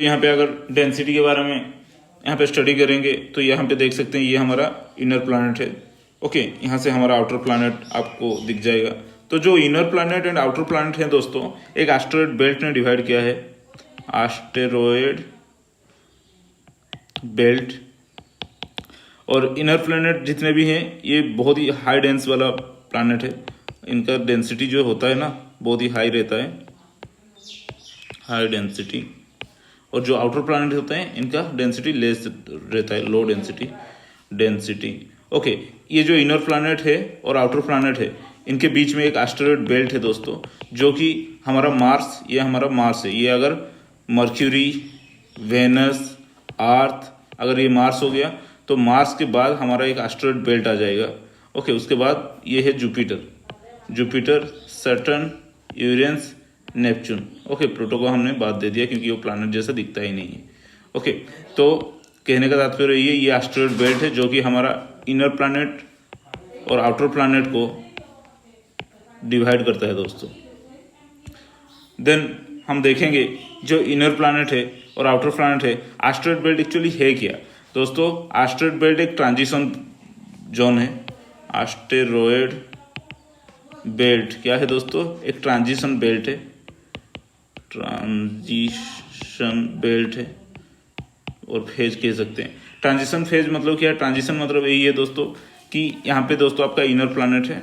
यहाँ पे अगर डेंसिटी के बारे में यहाँ पे स्टडी करेंगे तो यहाँ पे देख सकते हैं ये हमारा इनर प्लैनेट है। ओके, यहाँ से हमारा आउटर प्लैनेट आपको दिख जाएगा। तो जो inner planet and outer planet है दोस्तों, एक एस्टेरॉयड बेल्ट ने डिवाइड किया है। Asteroid belt. और इनर प्लैनेट जितने भी हैं ये बहुत ही हाई डेंस वाला प्लैनेट है। इनका डेंसिटी जो होता है ना बहुत ही हाई रहता है, हाई डेंसिटी। और जो आउटर प्लैनेट होते हैं इनका डेंसिटी लेस रहता है, लो डेंसिटी। ओके, ये जो इनर प्लैनेट है और आउटर प्लैनेट है इनके बीच में एक एस्टेरॉयड बेल्ट है दोस्तों, जो कि हमारा मार्स, ये हमारा मार्स है। ये अगर मर्क्यूरी, वेनस, अर्थ, अगर ये मार्स हो गया तो मार्स के बाद हमारा एक एस्टेरॉयड बेल्ट आ जाएगा। ओके, उसके बाद ये है Jupiter, Saturn, Uranus, Neptune. Okay, Pluto को हमने बाद दे दिया क्योंकि वो प्लैनेट जैसा दिखता ही नहीं है। ओके, तो कहने का तात्पर्य ये एस्टेरॉयड बेल्ट है जो कि हमारा इनर प्लैनेट और आउटर प्लैनेट को डिवाइड करता है दोस्तों। देन हम देखेंगे जो इनर प्लैनेट है और आउटर प्लैनेट है, एस्टेरॉयड बेल्ट एक्चुअली है क्या दोस्तों। एस्टेरॉयड बेल्ट एक ट्रांजिशन जोन है। एस्टेरॉयड बेल्ट क्या है दोस्तों, एक ट्रांजिशन बेल्ट है। ट्रांजिशन बेल्ट है और फेज कह सकते हैं। ट्रांजिशन फेज मतलब क्या है, ट्रांजिशन मतलब यही है दोस्तों कि यहाँ पे दोस्तों आपका इनर प्लैनेट है।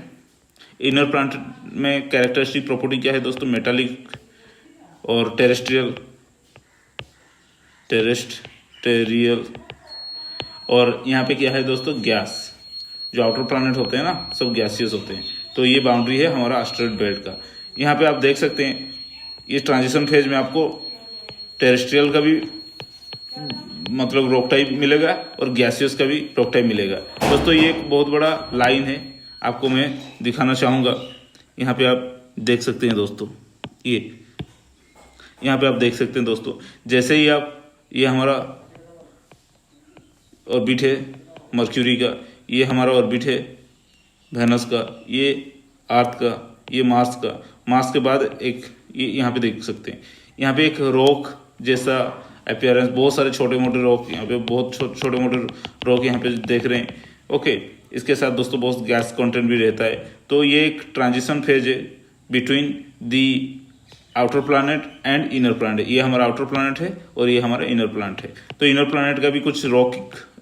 इनर प्लैनेट में कैरेक्टरिस्टिक प्रॉपर्टी क्या है दोस्तों, मेटालिक और टेरेस्ट्रियल। और यहाँ पे क्या है दोस्तों, गैस। जो आउटर प्लैनेट होते हैं ना सब गैसियस होते हैं। तो ये बाउंड्री है हमारा एस्टेरॉयड बेल्ट का। यहाँ पे आप देख सकते हैं ये ट्रांजिशन फेज में आपको टेरेस्ट्रियल का भी मतलब रॉक टाइप मिलेगा और गैसियस का भी रॉक टाइप मिलेगा दोस्तों। ये एक बहुत बड़ा लाइन है, आपको मैं दिखाना चाहूँगा। यहाँ पे आप देख सकते हैं दोस्तों, ये यहाँ पे आप देख सकते हैं दोस्तों, जैसे ही आप ये हमारा ऑर्बिट है मर्क्यूरी का, ये हमारा ऑर्बिट है वेनस का, ये अर्थ का, ये मार्स का। मार्स के बाद एक ये यहाँ पे देख सकते हैं, यहाँ पे एक रॉक जैसा अपीयरेंस, बहुत सारे छोटे मोटे रॉक, यहाँ पे बहुत छोटे मोटे रॉक यहाँ पे देख रहे हैं। ओके, इसके साथ दोस्तों बहुत गैस कंटेंट भी रहता है। तो ये एक ट्रांजिशन फेज है between the outer planet and inner planet. ये हमारा आउटर प्लैनेट है और ये हमारा इनर प्लैनेट है। तो इनर प्लैनेट का भी कुछ रॉक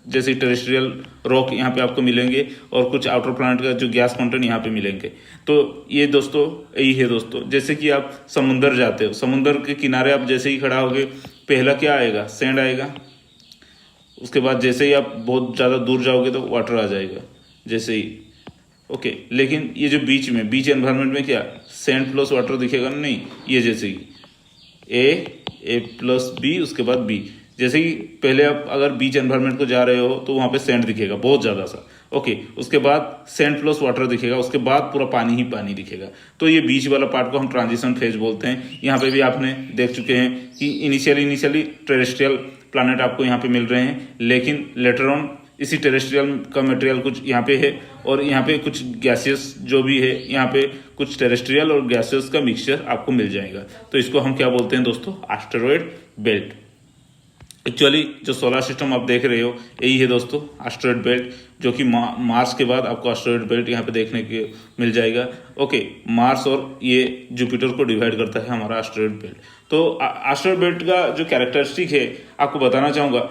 जैसे टेरेस्ट्रियल रॉक यहाँ पे आपको मिलेंगे और कुछ आउटर प्लैनेट का जो गैस कंटेंट यहाँ पे मिलेंगे। तो ये दोस्तों यही है दोस्तों। जैसे कि आप समुंदर जाते हो, समुंदर के किनारे आप जैसे ही खड़ा होगे पहला क्या आएगा, सैंड आएगा। उसके बाद जैसे ही आप बहुत ज़्यादा दूर जाओगे तो वाटर आ जाएगा जैसे ही। ओके, लेकिन ये जो बीच एनवायरनमेंट में क्या सैंड प्लस वाटर दिखेगा नहीं, ये जैसे ही ए प्लस बी, उसके बाद बी। जैसे कि पहले आप अगर बीच एनवायरनमेंट को जा रहे हो तो वहाँ पे सैंड दिखेगा बहुत ज़्यादा सा। ओके, उसके बाद सैंड प्लस वाटर दिखेगा, उसके बाद पूरा पानी ही पानी दिखेगा। तो ये बीच वाला पार्ट को हम ट्रांजिशन फेज बोलते हैं। यहाँ पे भी आपने देख चुके हैं कि इनिशियली टेरेस्ट्रियल प्लैनेट आपको यहाँ पे मिल रहे हैं, लेकिन लेटर ऑन इसी टेरेस्ट्रियल का मटेरियल कुछ यहाँ पे है और यहाँ पे कुछ गैसियस जो भी है, यहाँ पे कुछ टेरेस्ट्रियल और गैसियस का मिक्सचर आपको मिल जाएगा। तो इसको हम क्या बोलते हैं दोस्तों, एस्टेरॉयड बेल्ट। एक्चुअली जो सोलर सिस्टम आप देख रहे हो यही है दोस्तों एस्टेरॉयड बेल्ट, जो कि मार्स के बाद आपको एस्टेरॉयड बेल्ट यहाँ पे देखने के मिल जाएगा। ओके, मार्स और ये जुपिटर को डिवाइड करता है हमारा एस्टेरॉयड बेल्ट। तो एस्टेरॉयड बेल्ट का जो कैरेक्टरिस्टिक है आपको बताना चाहूँगा।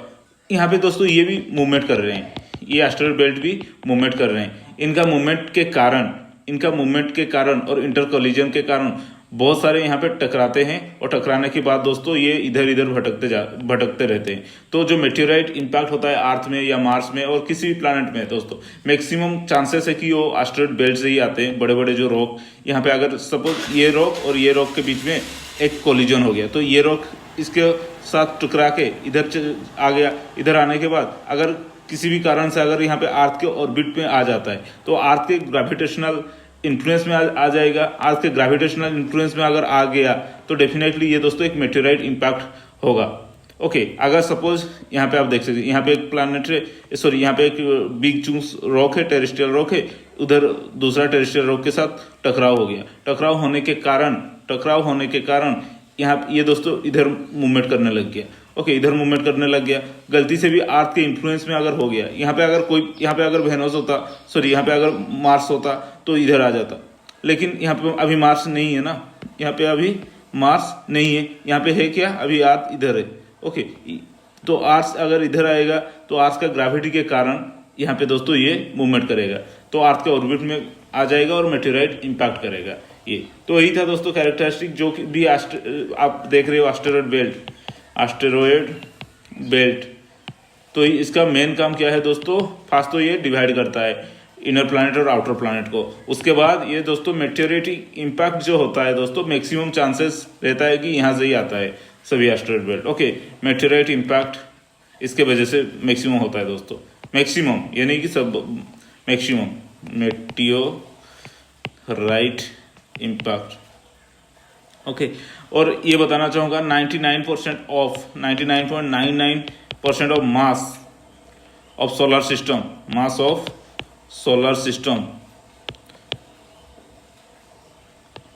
यहाँ पे दोस्तों ये भी मूवमेंट कर रहे हैं, ये एस्टेरॉयड बेल्ट भी मूवमेंट कर रहे हैं। इनका मूवमेंट के कारण और इंटर कोलिजन के कारण बहुत सारे यहाँ पे टकराते हैं और टकराने के बाद दोस्तों ये इधर इधर भटकते रहते हैं। तो जो मेटेओराइट इम्पैक्ट होता है अर्थ में या मार्स में और किसी भी प्लैनेट में दोस्तों, मैक्सिमम चांसेस है कि वो एस्टेरॉयड बेल्ट से ही आते हैं। बड़े बड़े जो रॉक यहाँ पे, अगर सपोज ये रॉक और ये रॉक के बीच में एक कोलिजन हो गया तो ये रॉक इसके साथ टकरा के इधर आ गया। इधर आने के बाद अगर किसी भी कारण से अगर यहाँ पे अर्थ के ऑर्बिट में आ जाता है तो अर्थ के ग्रेविटेशनल इन्फ्लुएंस में आ जाएगा। अर्थ के ग्रेविटेशनल इन्फ्लुएंस में अगर आ गया तो डेफिनेटली ये दोस्तों एक मेटेओराइट इम्पैक्ट होगा। ओके, अगर सपोज यहाँ पे आप देख सकते हैं, यहाँ पे एक प्लैनेटरी यहाँ पे एक बिग चूंस रॉक है, टेरेस्ट्रियल रॉक है, उधर दूसरा टेरेस्ट्रियल रॉक के साथ टकराव हो गया। टकराव होने के कारण यहाँ ये दोस्तों इधर मूवमेंट करने लग गया। ओके, इधर मूवमेंट करने लग गया, गलती से भी अर्थ के इन्फ्लुएंस में अगर हो गया, यहाँ पे अगर वेनस होता, सॉरी यहाँ पे अगर मार्स होता तो इधर आ जाता, लेकिन यहाँ पे अभी मार्स नहीं है ना, यहाँ पे अभी मार्स नहीं है, यहाँ पे है क्या, अभी अर्थ इधर है। ओके, तो अर्थ अगर इधर आएगा तो अर्थ का ग्रेविटी के कारण यहाँ पे दोस्तों ये मूवमेंट करेगा, तो अर्थ के ऑर्बिट में आ जाएगा और मेटेराइट इम्पैक्ट करेगा। ये तो यही था दोस्तों कैरेक्टरिस्टिक, जो कि भी आप देख रहे हो एस्टेरॉयड बेल्ट। तो इसका मेन काम क्या है दोस्तों, फर्स्ट तो ये डिवाइड करता है इनर प्लैनेट और आउटर प्लैनेट को। उसके बाद ये दोस्तों मेटेरिटी इम्पैक्ट जो होता है दोस्तों, मैक्सिमम चांसेस रहता है कि यहाँ से ही आता है सभी एस्टेरॉयड बेल्ट। ओके, मेटेराइट इम्पैक्ट इसके वजह से मैक्सिमम होता है दोस्तों, मैक्सिमम ये नहीं कि सब, मैक्सिमम मेटियोराइट इम्पैक्ट। ओके, और ये बताना चाहूँगा 99.99% of mass of solar system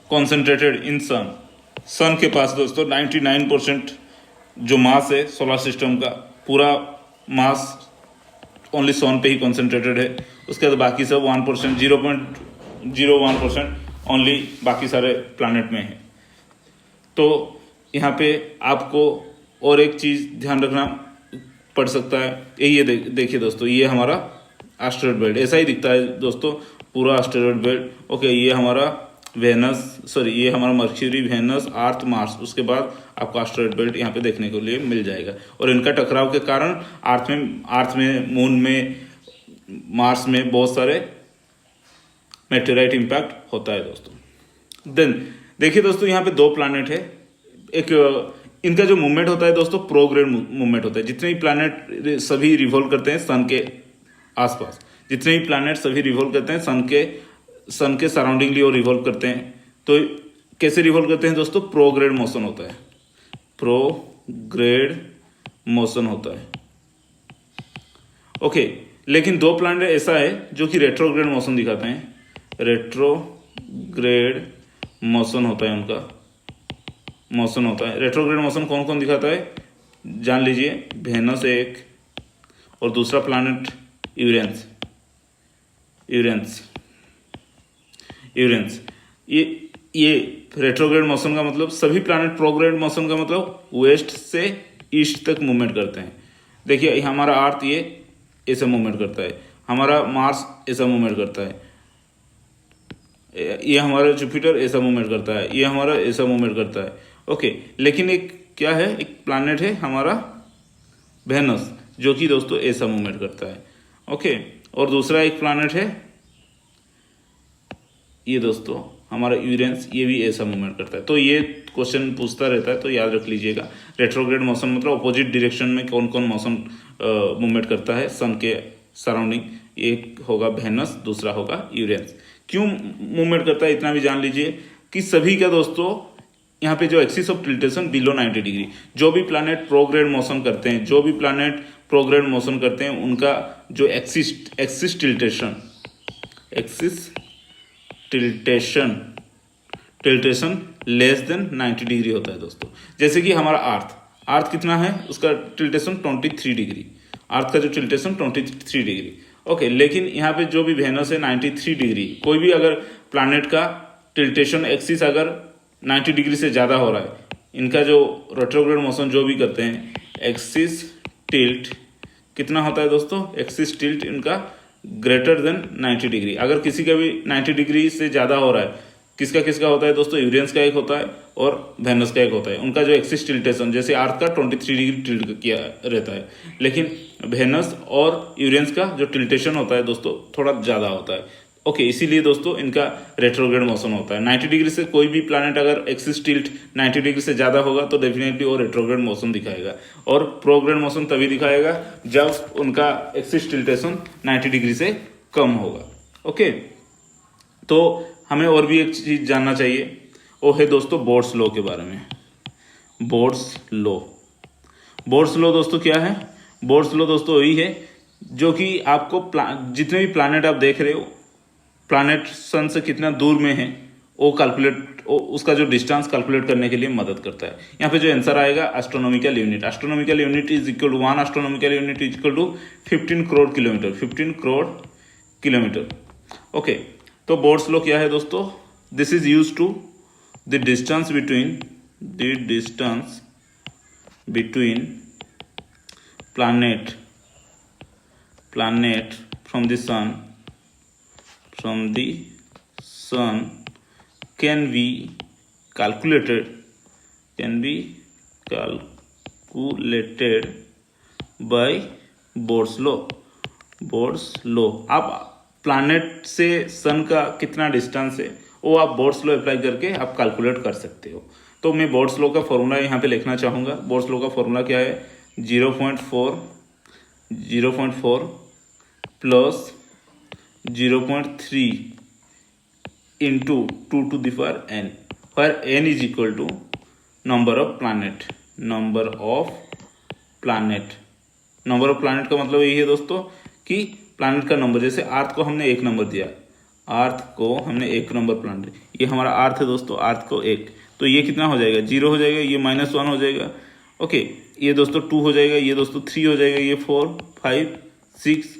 concentrated in sun के पास दोस्तों 99% जो मास है सोलर सिस्टम का, पूरा मास ओनली सन पे ही कॉन्सेंट्रेटेड है। उसके बाद बाकी सब 1%, 0.01% ओनली बाकी सारे प्लैनेट में है। तो यहाँ पे आपको और एक चीज़ ध्यान रखना पड़ सकता है, ये देखिए दोस्तों, ये हमारा एस्टेरॉयड बेल्ट ऐसा ही दिखता है दोस्तों, पूरा एस्टेरॉयड बेल्ट। ओके, ये हमारा ये हमारा मर्क्यूरी, वेनस, अर्थ, मार्स, उसके बाद आपको एस्टेरॉयड बेल्ट यहाँ पे देखने को लिए मिल जाएगा। और इनका टकराव के कारण अर्थ में, मून में, मार्स में बहुत सारे मेटेराइट इम्पैक्ट होता है दोस्तों। देन देखिए दोस्तों, यहाँ पे दो प्लैनेट है, एक इनका जो मूवमेंट होता है दोस्तों प्रोग्रेड मूवमेंट होता है। जितने भी प्लैनेट सभी रिवॉल्व करते हैं सन के आसपास, जितने भी प्लैनेट सभी रिवॉल्व करते हैं सन के सराउंडिंगली और रिवॉल्व करते हैं। तो कैसे रिवॉल्व करते हैं दोस्तों, प्रोग्रेड मोशन होता है, प्रोग्रेड मोशन होता है। ओके, लेकिन दो प्लैनेट ऐसा है जो कि रेट्रोग्रेड मोशन दिखाते हैं, रेट्रोग्रेड मोशन होता है, उनका मोशन होता है। रेट्रोग्रेड मोशन कौन कौन दिखाता है जान लीजिए, वेनस एक, और दूसरा प्लैनेट यूरेनस। ये रेट्रोग्रेड मोशन का मतलब, सभी प्लैनेट प्रोग्रेड मोशन का मतलब वेस्ट से ईस्ट तक मूवमेंट करते हैं। देखिए हमारा अर्थ ये ऐसा मूवमेंट करता है, हमारा मार्स ऐसा मूवमेंट करता है, ये हमारा जुपिटर ऐसा मूवमेंट करता है, ये हमारा ऐसा मूवमेंट करता है। ओके, लेकिन एक क्या है, एक प्लैनेट है हमारा वेनस, जो कि दोस्तों ऐसा मूवमेंट करता है। ओके, और दूसरा एक प्लैनेट है ये दोस्तों हमारा यूरेनस, ये भी ऐसा मूवमेंट करता है। तो ये क्वेश्चन पूछता रहता है, तो याद रख लीजिएगा। रेट्रोग्रेड मोशन मतलब अपोजिट डायरेक्शन में कौन कौन मोशन मूवमेंट करता है सन के सराउंडिंग, एक होगा वेनस, दूसरा होगा यूरेनस। क्यों मूवमेंट करता है इतना भी जान लीजिए कि सभी का दोस्तों यहाँ पे जो एक्सिस ऑफ टिल्टेशन बिलो 90 डिग्री, जो भी प्लैनेट प्रोग्रेड मोशन करते हैं, उनका जो एक्सिस टिल्टेशन लेस देन 90 डिग्री होता है दोस्तों। जैसे कि हमारा अर्थ कितना है, उसका टिल्टेशन 23 डिग्री, अर्थ का जो टिल्टेशन 23 डिग्री। ओके, लेकिन यहाँ पे जो भी वेनस है 93 डिग्री। कोई भी अगर प्लैनेट का टिल्टेशन एक्सिस अगर 90 डिग्री से ज़्यादा हो रहा है, इनका जो रेट्रोग्रेड मोशन जो भी करते हैं, एक्सिस टिल्ट कितना होता है दोस्तों, एक्सिस टिल्ट इनका ग्रेटर देन 90 डिग्री। अगर किसी का भी 90 डिग्री से ज़्यादा हो रहा है, किसका होता है दोस्तों, यूरेनस का एक होता है और वेनस का एक होता है। उनका जो एक्सिस टिल्टेशन, जैसे अर्थ का 23 डिग्री टिल्ट किया रहता है, लेकिन वेनस और यूरेनस का जो टिल्टेशन होता है दोस्तों थोड़ा ज़्यादा होता है। ओके, इसीलिए दोस्तों इनका रेट्रोग्रेड मोशन होता है। 90 डिग्री से कोई भी प्लैनेट अगर एक्सिस टिल्ट 90 डिग्री से ज़्यादा होगा तो डेफिनेटली वो रेट्रोग्रेड मोशन दिखाएगा, और प्रोग्रेड मोशन तभी दिखाएगा जब उनका एक्सिस टिल्टेशन 90 डिग्री से कम होगा। ओके, तो हमें और भी एक चीज़ जानना चाहिए, वो है दोस्तों बोर्ड्स लॉ के बारे में। बोर्ड्स लॉ दोस्तों क्या है, बोर्ड्स लॉ दोस्तों वही है जो कि आपको जितने भी प्लैनेट आप देख रहे हो, प्लैनेट सन से कितना दूर में है वो कैलकुलेट उसका जो डिस्टेंस कैलकुलेट करने के लिए मदद करता है। यहाँ पे जो आंसर आएगा astronomical unit is equal to 1 astronomical unit is equal to 15 crore kilometre, 15 crore kilometre. Okay, तो बोर्ड्स लॉ क्या है दोस्तों? This is use to the distance between planet from the sun can be calculated by Bohr's law। आप planet से सन का कितना distance है वो आप बोर्ड्स लॉ अप्लाई करके आप कैलकुलेट कर सकते हो। तो मैं बोर्ड्स लॉ का फॉर्मूला यहाँ पे लिखना चाहूँगा। बोर्ड्स लॉ का फॉर्मूला क्या है? 0.4 plus 0.3 into 2 to the power n, where n is equal to number of planet का मतलब यही है दोस्तों कि प्लानेट का नंबर, जैसे अर्थ को हमने 1 नंबर दिया, प्लानेट, ये हमारा अर्थ है दोस्तों, अर्थ को 1, तो ये कितना हो जाएगा? 0 हो जाएगा, ये -1 हो जाएगा। ओके, ये दोस्तों 2 हो जाएगा, ये दोस्तों 3 हो जाएगा, ये 4, 5, 6।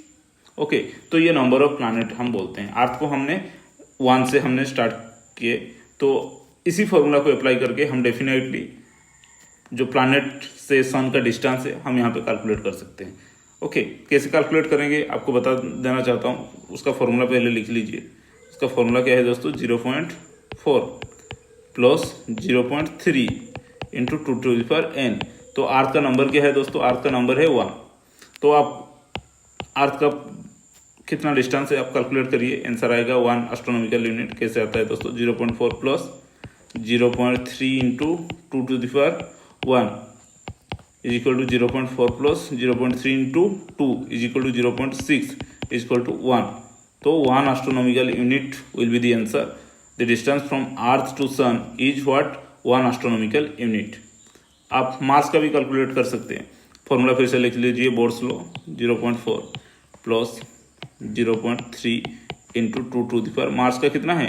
ओके, तो ये नंबर ऑफ प्लानेट हम बोलते हैं। अर्थ को हमने 1 से हमने स्टार्ट किए, तो इसी फॉर्मूला को अप्लाई करके हम डेफिनेटली जो प्लानेट से सन का डिस्टेंस है हम यहाँ पे कैलकुलेट कर सकते हैं। ओके, कैसे कैलकुलेट करेंगे आपको बता देना चाहता हूँ। उसका फॉर्मूला पहले लिख लीजिए। उसका फॉर्मूला क्या है दोस्तों? 0.4 plus 0.3 into 2 to the power n। तो अर्थ का नंबर क्या है दोस्तों? अर्थ का नंबर है 1। तो आप अर्थ का कितना डिस्टेंस है आप कैलकुलेट करिए, आंसर आएगा 1 एस्ट्रोनॉमिकल यूनिट। कैसे आता है दोस्तों? 0.4 plus 0.3 into 2 to the power 1 is equal to 0.4 plus 0.3 into 2 is equal to 0.6 is equal to 1। तो 1 astronomical unit will be the answer. The distance from earth to sun is what? 1 astronomical unit. आप mass का भी calculate कर सकते हैं। Formula फिर से लिख लीजिए, boards law 0.4 plus 0.3 into 2 to the power, मास का कितना है?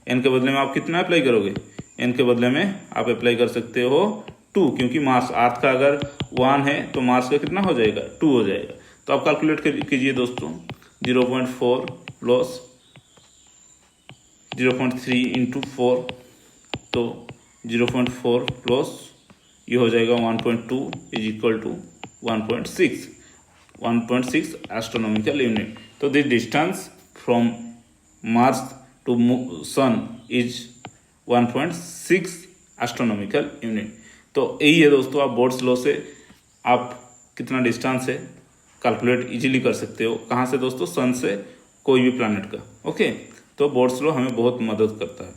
n के बदले में आप कितना अप्लाई करोगे? n के बदले में आप अप्लाई कर सकते हो 2, क्योंकि मास अर्थ का अगर 1 है तो मास का कितना हो जाएगा? 2 हो जाएगा। तो आप कैलकुलेट कीजिए दोस्तों, 0.4 प्लस 0.3 इंटू 4, तो 0.4 प्लस ये हो जाएगा 1.2 is equal to 1.6 astronomical unit. तो this distance from Mars to sun is 1.6 astronomical unit. तो यही है दोस्तों, आप बोर्ड्स लॉ से आप कितना डिस्टेंस है कैलकुलेट इजीली कर सकते हो। कहाँ से दोस्तों? सन से कोई भी प्लैनेट का। ओके, तो बोर्ड्स लॉ हमें बहुत मदद करता है।